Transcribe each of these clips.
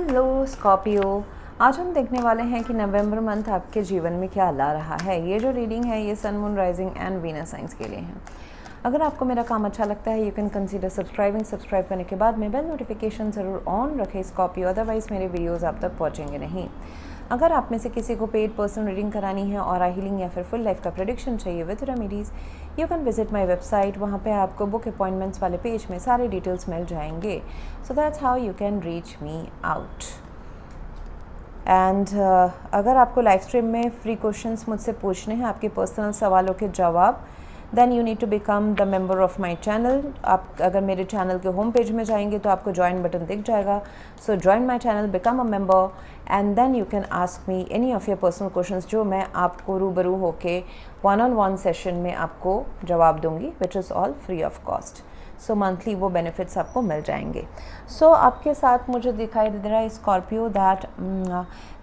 Hello Scorpio, आज हम देखने वाले हैं कि नवंबर मंथ आपके जीवन में क्या ला रहा है। ये जो रीडिंग है ये sun, moon, rising and Venus signs के लिए है। अगर आपको मेरा काम अच्छा लगता है यू कैन कंसीडर सब्सक्राइब करने के बाद में बेल नोटिफिकेशन ज़रूर ऑन रखें स्कॉर्पियो, अदरवाइज़ मेरे वीडियोज़ आप तक पहुँचेंगे नहीं। अगर आप में से किसी को पेड पर्सनल रीडिंग करानी है और हीलिंग या फिर फुल लाइफ का प्रेडिक्शन चाहिए with remedies, you can visit my website. वहाँ पे आपको बुक अपॉइंटमेंट्स वाले पेज में सारे डिटेल्स मिल जाएंगे। So that's how you can reach me out. And अगर आपको लाइव स्ट्रीम में फ्री क्वेश्चंस मुझसे पूछने हैं, आपके पर्सनल सवालों के जवाब, then you need to become the member of my channel. आप अगर मेरे चैनल के होम पेज में जाएंगे तो आपको ज्वाइन बटन दिख जाएगा। So join my channel, become a member and then you can ask me any of your personal questions जो मैं आपको रूबरू होके वन-ऑन-वन सेशन में आपको जवाब दूंगी, which is all free of cost. So monthly वो बेनिफिट्स आपको मिल जाएंगे। सो आपके साथ मुझे दिखाई दे रहा है Scorpio that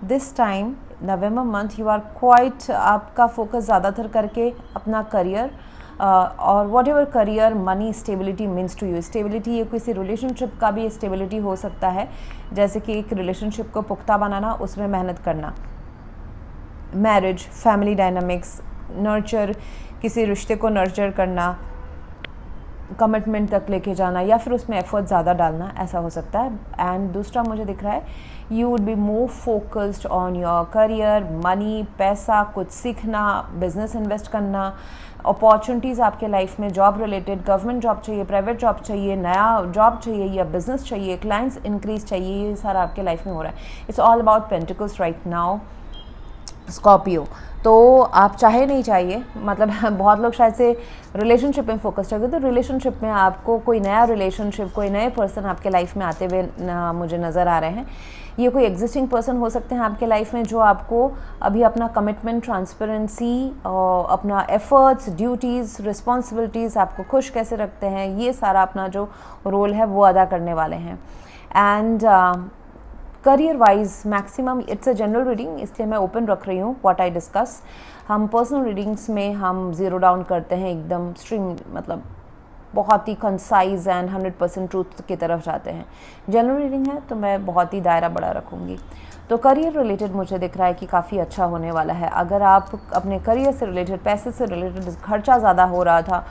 this time November month you are quite, आपका फोकस ज़्यादातर करके अपना करियर और whatever career money stability means to you. Stability ये किसी रिलेशनशिप का भी स्टेबिलिटी हो सकता है, जैसे कि एक रिलेशनशिप को पुख्ता बनाना, उसमें मेहनत करना, मैरिज, फैमिली डायनामिक्स, नर्चर, किसी रिश्ते को नर्चर करना, कमिटमेंट तक लेके जाना या फिर उसमें एफर्ट ज़्यादा डालना, ऐसा हो सकता है। एंड दूसरा मुझे दिख रहा है you would be more focused on your career, money, पैसा, कुछ सीखना, बिजनेस इन्वेस्ट करना, अपॉर्चुनिटीज़ आपके लाइफ में, जॉब रिलेटेड, गवर्नमेंट जॉब चाहिए, प्राइवेट जॉब चाहिए, नया जॉब चाहिए या बिजनेस चाहिए, क्लाइंट्स इंक्रीज चाहिए, ये सारा आपके लाइफ में हो रहा है। It's all about pentacles right now Scorpio. तो आप चाहे नहीं चाहिए, मतलब बहुत लोग शायद से रिलेशनशिप में फोकस रखें, तो रिलेशनशिप में आपको कोई नया रिलेशनशिप, कोई नए पर्सन आपके लाइफ में आते हुए मुझे नज़र आ रहे हैं। ये कोई एग्जिस्टिंग पर्सन हो सकते हैं आपके लाइफ में जो आपको अभी अपना कमिटमेंट, ट्रांसपेरेंसी, अपना एफर्ट्स, ड्यूटीज़, रिस्पॉन्सिबिलिटीज़, आपको खुश कैसे रखते हैं, ये सारा अपना जो रोल है वो अदा करने वाले हैं। And career wise maximum it's a general reading, इसलिए मैं ओपन रख रही हूँ व्हाट आई डिस्कस। हम पर्सनल रीडिंग्स में हम ज़ीरो डाउन करते हैं, एकदम स्ट्रिंग, मतलब बहुत ही कंसाइज एंड 100% ट्रूथ की तरफ जाते हैं। जनरल रीडिंग है तो मैं बहुत ही दायरा बड़ा रखूँगी। तो करियर रिलेटेड मुझे दिख रहा है कि काफ़ी अच्छा होने वाला है। अगर आप अपने करियर से रिलेटेड, पैसे से रिलेटेड खर्चा ज़्यादा हो रहा था,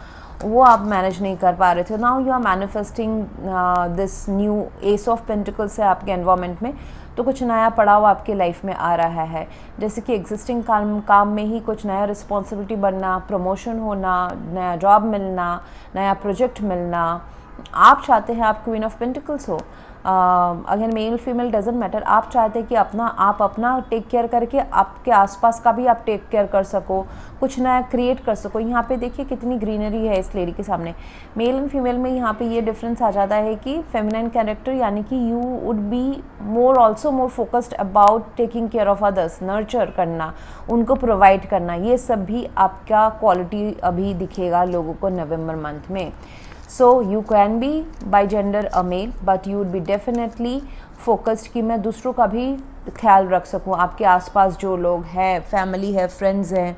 वो आप मैनेज नहीं कर पा रहे थे, now you are manifesting this new ace of pentacles से आपके एनवायरनमेंट में, तो कुछ नया पड़ाव आपके लाइफ में आ रहा है। जैसे कि एग्जिस्टिंग काम में ही कुछ नया रिस्पॉन्सिबिलिटी बनना, प्रमोशन होना, नया जॉब मिलना, नया प्रोजेक्ट मिलना। आप चाहते हैं आप क्वीन ऑफ पेंटिकल्स हो, again male female doesn't matter. आप चाहते हैं कि आप अपना टेक केयर करके आपके आसपास का भी आप टेक केयर कर सको, कुछ नया क्रिएट कर सको। यहाँ पे देखिए कितनी ग्रीनरी है इस लेडी के सामने। मेल एंड फीमेल में यहाँ पे ये डिफरेंस आ जाता है कि फेमिनाइन कैरेक्टर, यानी कि you would be more focused about taking care of others, nurture करना, उनको प्रोवाइड करना, ये सब भी आपका क्वालिटी अभी दिखेगा लोगों को नवंबर मंथ में। So you can be by gender a male, but you would be definitely focused कि मैं दूसरों का भी ख्याल रख सकूँ। आपके आसपास जो लोग हैं, फैमिली है, फ्रेंड्स हैं,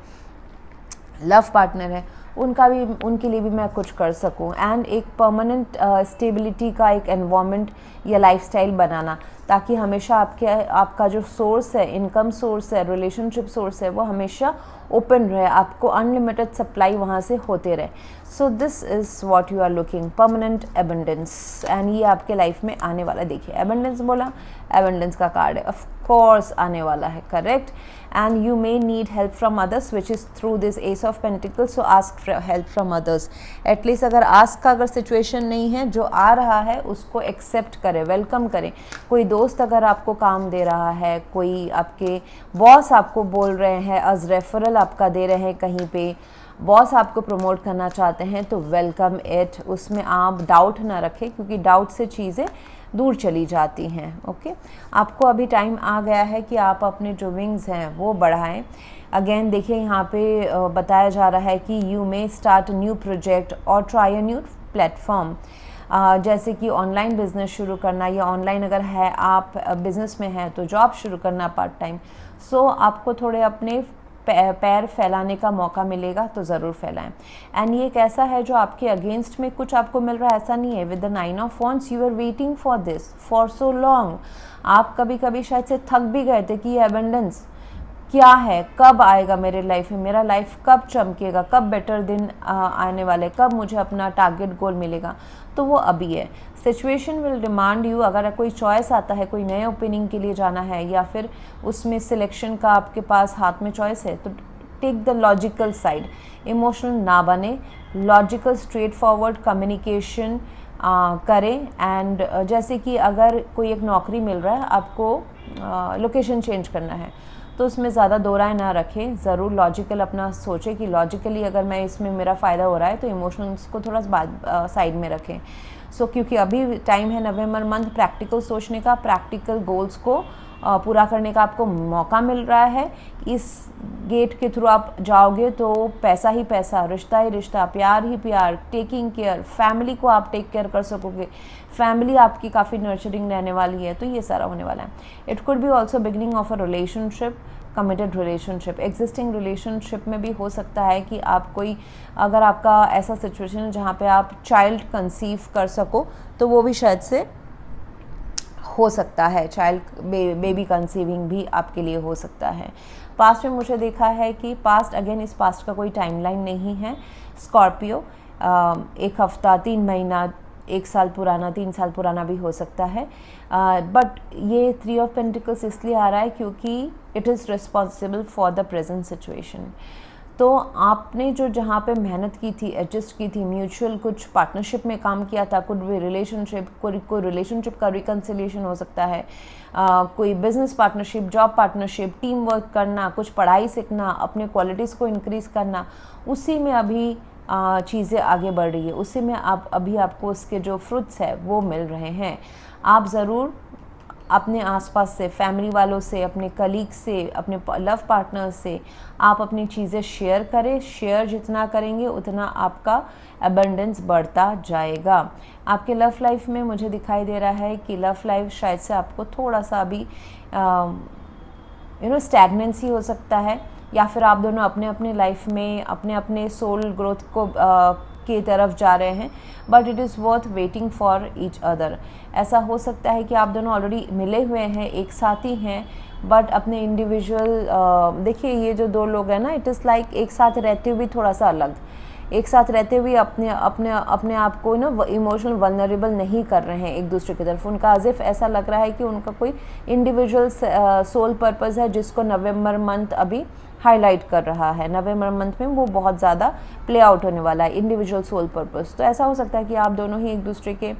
लव पार्टनर है, उनके लिए भी मैं कुछ कर सकूँ। एंड एक परमानेंट स्टेबिलिटी का एक एनवायरनमेंट या लाइफस्टाइल बनाना, ताकि हमेशा आपका जो सोर्स है, इनकम सोर्स है, रिलेशनशिप सोर्स है, वो हमेशा ओपन रहे, आपको अनलिमिटेड सप्लाई वहाँ से होते रहे। So this is what you are looking, permanent abundance, and ये आपके लाइफ में आने वाला। देखिए एबंडेंस बोला, एबंडेंस का कार्ड है, ऑफ कोर्स आने वाला है, correct. And you may need help from others which is through this S of pentacles, so ask help from others. At least अगर आस्क का अगर सिचुएशन नहीं है, जो आ रहा है उसको एक्सेप्ट करें, वेलकम करें। कोई दोस्त अगर आपको काम दे रहा है, कोई आपके बॉस आपको बोल रहे हैं, एज रेफरल आपका दे रहे हैं कहीं पे, बॉस आपको प्रमोट करना चाहते हैं, तो वेलकम इट। उसमें आप डाउट ना रखें, क्योंकि डाउट से चीज़ें दूर चली जाती हैं। ओके, आपको अभी टाइम आ गया है कि आप अपने जो विंग्स हैं वो बढ़ाएं। अगेन देखिए यहाँ पे बताया जा रहा है कि you may start a new project और ट्राई अ न्यू प्लेटफॉर्म, जैसे कि ऑनलाइन बिजनेस शुरू करना, या ऑनलाइन अगर है आप बिज़नेस में हैं तो जॉब शुरू करना पार्ट टाइम। सो आपको थोड़े अपने पैर फैलाने का मौका मिलेगा तो ज़रूर फैलाएं। एंड ये एक ऐसा है जो आपके अगेंस्ट में कुछ आपको मिल रहा है, ऐसा नहीं है। With the 9 of wands you are waiting for this for so long. आप कभी कभी शायद से थक भी गए थे कि ये एबंडेंस क्या है, कब आएगा मेरे लाइफ में, मेरा लाइफ कब चमकेगा, कब बेटर दिन आने वाले, कब मुझे अपना टारगेट गोल मिलेगा, तो वो अभी है। सिचुएशन विल डिमांड यू, अगर कोई चॉइस आता है, कोई नए ओपनिंग के लिए जाना है या फिर उसमें सिलेक्शन का आपके पास हाथ में चॉइस है, तो take the logical side, emotional ना बने, लॉजिकल स्ट्रेट फॉरवर्ड कम्युनिकेशन करें। एंड जैसे कि अगर कोई एक नौकरी मिल रहा है, आपको लोकेशन चेंज करना है, तो उसमें ज़्यादा दो राय ना रखें, ज़रूर लॉजिकल अपना सोचें कि लॉजिकली अगर मैं इसमें मेरा फ़ायदा हो रहा है तो इमोशनल्स को थोड़ा साइड में रखें। क्योंकि अभी टाइम है नवंबर मंथ प्रैक्टिकल सोचने का, प्रैक्टिकल गोल्स को पूरा करने का आपको मौका मिल रहा है। इस गेट के थ्रू आप जाओगे तो पैसा ही पैसा, रिश्ता ही रिश्ता, प्यार ही प्यार, टेकिंग केयर, फैमिली को आप टेक केयर कर सकोगे, फैमिली आपकी काफ़ी नर्चरिंग रहने वाली है, तो ये सारा होने वाला है। It could be also beginning of a relationship, committed relationship, existing relationship में भी हो सकता है कि आप कोई, अगर आपका ऐसा सिचुएशन है जहाँ पे आप चाइल्ड कंसीव कर सको, तो वो भी शायद से हो सकता है। चाइल्ड बेबी कंसीविंग भी आपके लिए हो सकता है। पास्ट में मुझे देखा है कि पास्ट, अगेन इस पास्ट का कोई टाइमलाइन नहीं है स्कॉर्पियो, एक हफ्ता, 3 महीना, 1 साल पुराना, 3 साल पुराना भी हो सकता है। बट ये 3 ऑफ पेंटिकल्स इसलिए आ रहा है क्योंकि it is responsible for the present situation. तो आपने जो जहाँ पे मेहनत की थी, एडजस्ट की थी, म्यूचुअल कुछ पार्टनरशिप में काम किया था, कुछ भी रिलेशनशिप, कोई रिलेशनशिप का रिकन्सिलिएशन हो सकता है, कोई business partnership, job partnership, team work करना, कुछ पढ़ाई सीखना, अपने क्वालिटीज़ को इंक्रीज़ करना, उसी में अभी चीज़ें आगे बढ़ रही है, उसी में आपको उसके जो फ्रूट्स है वो मिल रहे हैं। आप ज़रूर अपने आसपास से, फैमिली वालों से, अपने कलीग से, अपने लव पार्टनर से आप अपनी चीज़ें शेयर करें। शेयर जितना करेंगे उतना आपका एबंडेंस बढ़ता जाएगा। आपके लव लाइफ में मुझे दिखाई दे रहा है कि लव लाइफ शायद से आपको थोड़ा सा अभी स्टैग्नेंसी हो सकता है, या फिर आप दोनों अपने अपने लाइफ में अपने अपने सोल ग्रोथ को की तरफ जा रहे हैं, but it is worth waiting for each other. ऐसा हो सकता है कि आप दोनों ऑलरेडी मिले हुए हैं, एक साथ ही हैं, बट अपने इंडिविजुअल, देखिए ये जो दो लोग हैं ना, इट इज़ लाइक एक साथ रहते हुए थोड़ा सा अलग, एक साथ रहते हुए अपने आप को ना इमोशनल वल्नरेबल नहीं कर रहे हैं एक दूसरे की तरफ। उनका अजिफ ऐसा लग रहा है कि उनका कोई इंडिविजुअल सोल पर्पस है जिसको नवंबर मंथ अभी हाईलाइट कर रहा है। नवंबर मंथ में वो बहुत ज़्यादा प्ले आउट होने वाला है, इंडिविजुअल सोल पर्पस। तो ऐसा हो सकता है कि आप दोनों ही एक दूसरे के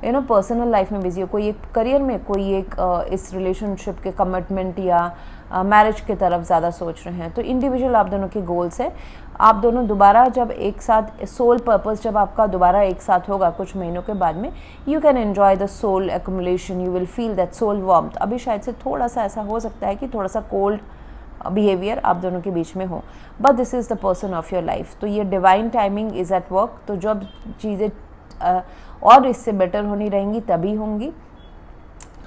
पर्सनल लाइफ में बिजी हो, कोई एक करियर में, कोई एक इस रिलेशनशिप के कमिटमेंट या मैरिज की तरफ ज़्यादा सोच रहे हैं। तो इंडिविजुअल आप दोनों के गोल्स है। आप दोनों दोबारा जब एक साथ, सोल पर्पस जब आपका दोबारा एक साथ होगा कुछ महीनों के बाद में, you can enjoy the soul accumulation, you will feel that soul warmth. अभी शायद से थोड़ा सा ऐसा हो सकता है कि थोड़ा सा कोल्ड बिहेवियर आप दोनों के बीच में हो, but this is the person of your life. तो ये divine timing is at work. तो जब चीज़ें और इससे बेटर होनी रहेंगी तभी होंगी।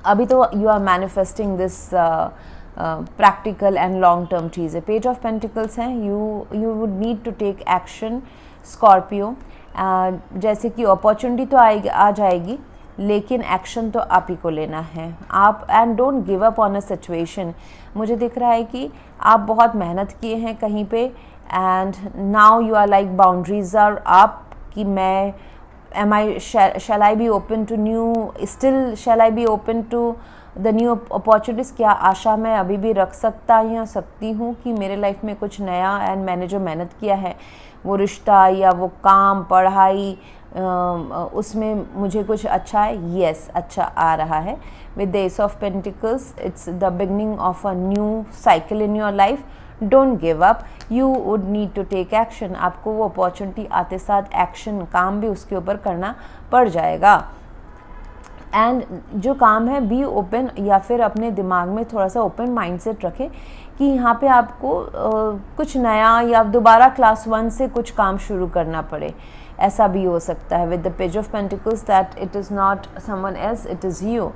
अभी तो you are manifesting this practical and long term चीज़ें। पेज ऑफ पेंटिकल्स हैं, you would need to take action Scorpio. जैसे कि अपॉर्चुनिटी तो आ जाएगी, लेकिन एक्शन तो आप ही को लेना है। आप and don't give up on a situation. मुझे दिख रहा है कि आप बहुत मेहनत किए हैं कहीं पे, and now you are like boundaries are up कि मैं shall I be open to new, still shall I be open to the new opportunities। क्या आशा मैं अभी भी रख सकता या सकती हूँ कि मेरे लाइफ में कुछ नया, एंड मैंने जो मेहनत किया है वो रिश्ता या वो काम, पढ़ाई, उसमें मुझे कुछ अच्छा है। येस, अच्छा आ रहा है। With the ace of pentacles, it's the beginning of a new cycle in your life. Don't give up, you would need to take action. आपको वो अपॉर्चुनिटी आते साथ एक्शन, काम भी उसके ऊपर करना पड़ जाएगा। एंड जो काम है, बी ओपन, या फिर अपने दिमाग में थोड़ा सा ओपन माइंडसेट रखें कि यहाँ पे आपको कुछ नया या दोबारा क्लास 1 से कुछ काम शुरू करना पड़े, ऐसा भी हो सकता है। With the page of pentacles, that it is not someone else, it is you.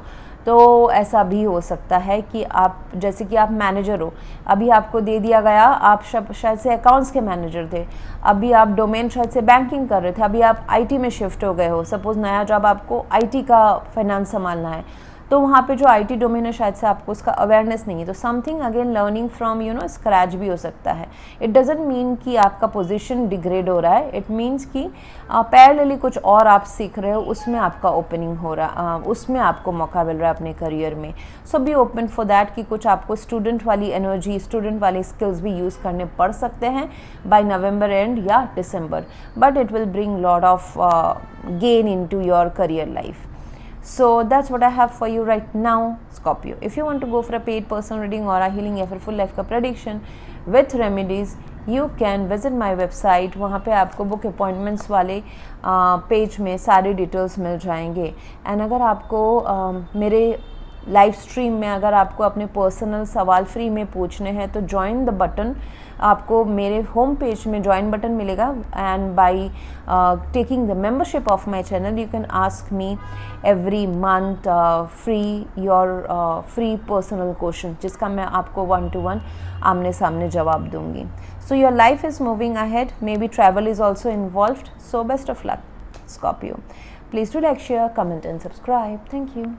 तो ऐसा भी हो सकता है कि आप, जैसे कि आप मैनेजर हो, अभी आपको दे दिया गया, आप शायद से अकाउंट्स के मैनेजर थे, अभी आप डोमेन शायद से बैंकिंग कर रहे थे, अभी आप आईटी में शिफ्ट हो गए हो, सपोज़ नया जॉब आपको आईटी का फाइनेंस संभालना है, तो वहाँ पे जो आईटी डोमेन है शायद से आपको उसका अवेयरनेस नहीं है, तो something again learning from scratch भी हो सकता है। इट डजेंट मीन कि आपका पोजीशन डिग्रेड हो रहा है, इट मीन्स कि पैरेलली कुछ और आप सीख रहे हो, उसमें आपका ओपनिंग हो रहा, उसमें आपको मौका मिल रहा है अपने करियर में। So be open for that कि कुछ आपको स्टूडेंट वाली एनर्जी, स्टूडेंट वाली स्किल्स भी यूज़ करने पड़ सकते हैं बाय नवंबर एंड या December, but it will bring lot of gain into your career life. So that's what I have for you right now, Scorpio. If you want to go for a paid personal reading or a healing या फिर full life का prediction with remedies, you can visit my website. वहाँ पे आपको book appointments वाले page में सारे details मिल जाएंगे। एंड अगर आपको मेरे लाइव स्ट्रीम में अगर आपको अपने पर्सनल सवाल फ्री में पूछने हैं तो ज्वाइन द बटन, आपको मेरे होम पेज में ज्वाइन बटन मिलेगा, and by taking the membership of my channel you can ask me every month free your free personal question, जिसका मैं आपको 1-to-1 आमने सामने जवाब दूंगी. So your life is moving ahead, may be travel is also involved, so best of luck Scorpio. Please do like, share, comment and subscribe. Thank you.